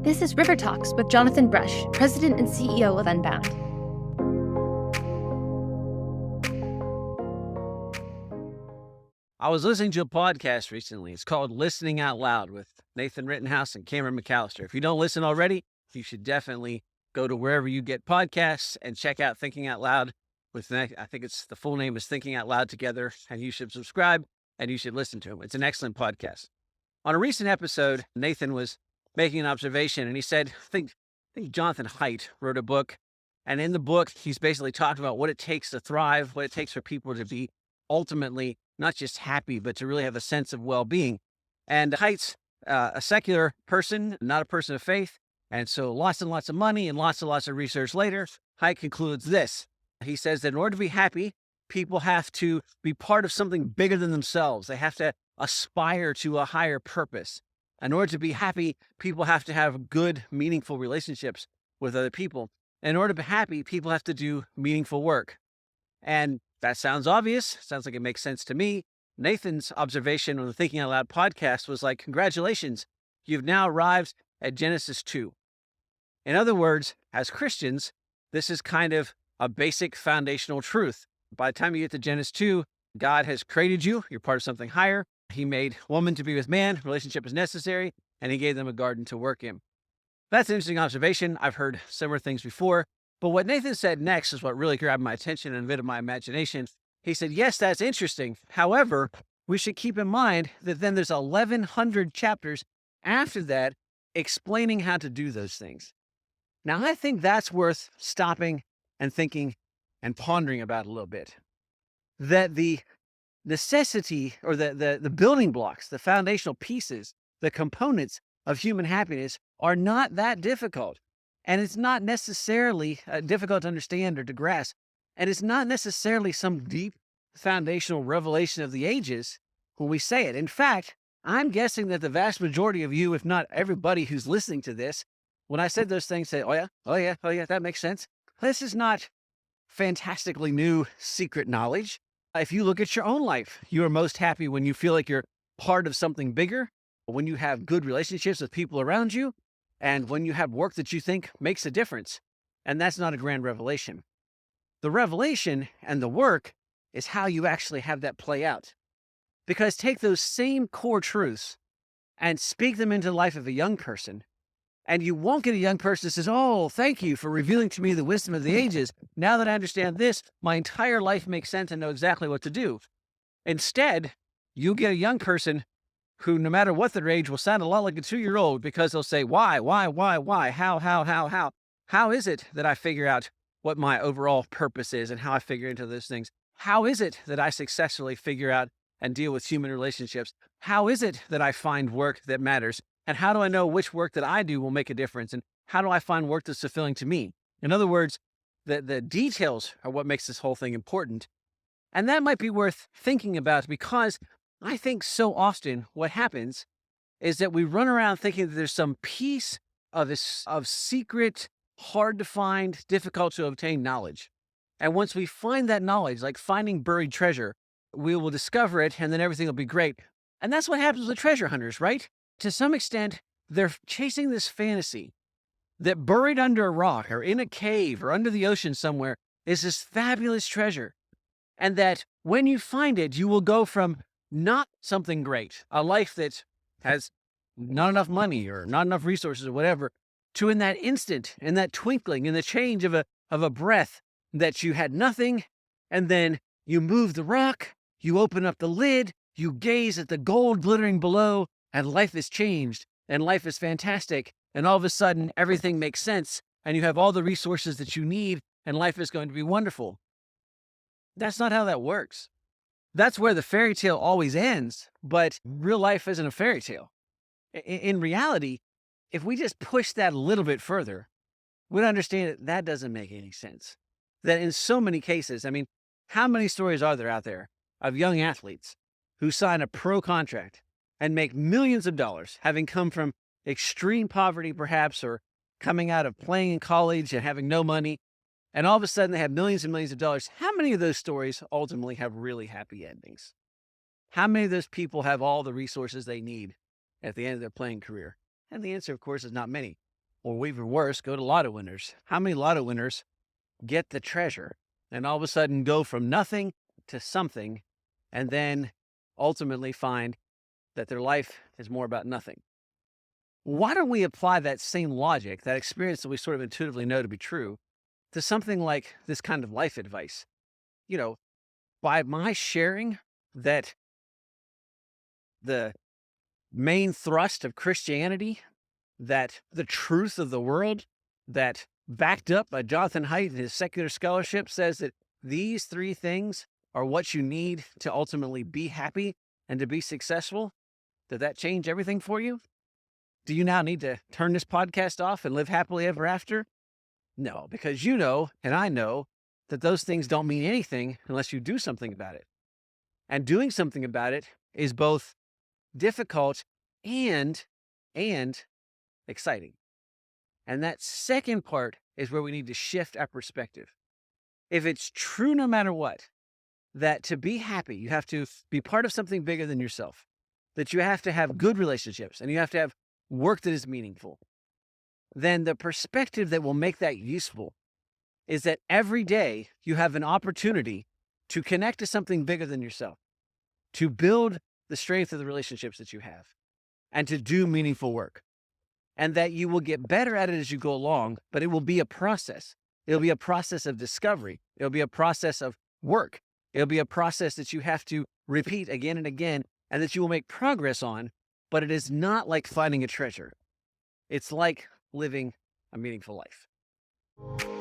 This is RiverTalks with Jonathan Brush, President and CEO of Unbound. I was listening to a podcast recently. It's called Listening Out Loud with Nathan Rittenhouse and Cameron McAllister. If you don't listen already, you should definitely go to wherever you get podcasts and check out Thinking Out Loud with, I think it's the full name is Thinking Out Loud Together, and you should subscribe and you should listen to them. It's an excellent podcast. On a recent episode, Nathan was making an observation, and he said, I think Jonathan Haidt wrote a book, and in the book, he's basically talked about what it takes to thrive, what it takes for people to be ultimately not just happy, but to really have a sense of well-being. And Haidt's a secular person, not a person of faith, and so lots and lots of money and lots of research later, Haidt concludes this. He says that in order to be happy, people have to be part of something bigger than themselves. They have to aspire to a higher purpose. In order to be happy, people have to have good, meaningful relationships with other people. In order to be happy, people have to do meaningful work. And that sounds obvious. Sounds like it makes sense to me. Nathan's observation on the Thinking Out Loud podcast was like, congratulations, you've now arrived at Genesis 2. In other words, as Christians, this is kind of a basic foundational truth. By the time you get to Genesis 2, God has created you. You're part of something higher. He made woman to be with man. Relationship is necessary. And he gave them a garden to work in. That's an interesting observation. I've heard similar things before. But what Nathan said next is what really grabbed my attention and a bit of my imagination. He said, yes, that's interesting. However, we should keep in mind that then there's 1,100 chapters after that explaining how to do those things. Now, I think that's worth stopping and thinking and pondering about a little bit. That the necessity or the building blocks, the foundational pieces, the components of human happiness are not that difficult. And it's not necessarily difficult to understand or to grasp. And it's not necessarily some deep foundational revelation of the ages when we say it. In fact, I'm guessing that the vast majority of you, if not everybody who's listening to this, when I said those things, say, oh yeah, that makes sense. This is not fantastically new secret knowledge. If you look at your own life, you are most happy when you feel like you're part of something bigger, when you have good relationships with people around you, and when you have work that you think makes a difference. And that's not a grand revelation. The revelation and the work is how you actually have that play out. Because take those same core truths and speak them into the life of a young person, and you won't get a young person that says, oh, thank you for revealing to me the wisdom of the ages. Now that I understand this, my entire life makes sense and know exactly what to do. Instead, you get a young person who, no matter what their age, will sound a lot like a 2-year-old because they'll say, why, how? How is it that I figure out what my overall purpose is and how I figure into those things? How is it that I successfully figure out and deal with human relationships? How is it that I find work that matters? And how do I know which work that I do will make a difference? And how do I find work that's fulfilling to me? In other words, the details are what makes this whole thing important. And that might be worth thinking about because I think so often what happens is that we run around thinking that there's some piece of secret, hard to find, difficult to obtain knowledge. And once we find that knowledge, like finding buried treasure, we will discover it and then everything will be great. And that's what happens with treasure hunters, right? To some extent, they're chasing this fantasy that buried under a rock or in a cave or under the ocean somewhere is this fabulous treasure. And that when you find it, you will go from not something great, a life that has not enough money or not enough resources or whatever, to in that instant, in that twinkling, in the change of a breath, that you had nothing, and then you move the rock, you open up the lid, you gaze at the gold glittering below, and life is changed, and life is fantastic, and all of a sudden, everything makes sense, and you have all the resources that you need, and life is going to be wonderful. That's not how that works. That's where the fairy tale always ends, but real life isn't a fairy tale. In reality, if we just push that a little bit further, we'd understand that doesn't make any sense. That in so many cases, I mean, how many stories are there out there of young athletes who sign a pro contract and make millions of dollars, having come from extreme poverty perhaps, or coming out of playing in college and having no money, and all of a sudden they have millions and millions of dollars? How many of those stories ultimately have really happy endings? How many of those people have all the resources they need at the end of their playing career? And the answer, of course, is not many. or even worse, go to lotto winners. How many lotto winners get the treasure and all of a sudden go from nothing to something and then ultimately find that their life is more about nothing? Why don't we apply that same logic, that experience that we sort of intuitively know to be true, to something like this kind of life advice? You know, by my sharing that the main thrust of Christianity, that the truth of the world, that backed up by Jonathan Haidt and his secular scholarship says that these three things are what you need to ultimately be happy and to be successful, did that change everything for you? Do you now need to turn this podcast off and live happily ever after? No, because you know, and I know, that those things don't mean anything unless you do something about it. And doing something about it is both difficult and exciting. And that second part is where we need to shift our perspective. If it's true no matter what, that to be happy, you have to be part of something bigger than yourself, that you have to have good relationships and you have to have work that is meaningful, then the perspective that will make that useful is that every day you have an opportunity to connect to something bigger than yourself, to build the strength of the relationships that you have, and to do meaningful work. And that you will get better at it as you go along, but it will be a process. It'll be a process of discovery. It'll be a process of work. It'll be a process that you have to repeat again and again, and that you will make progress on, but it is not like finding a treasure. It's like living a meaningful life.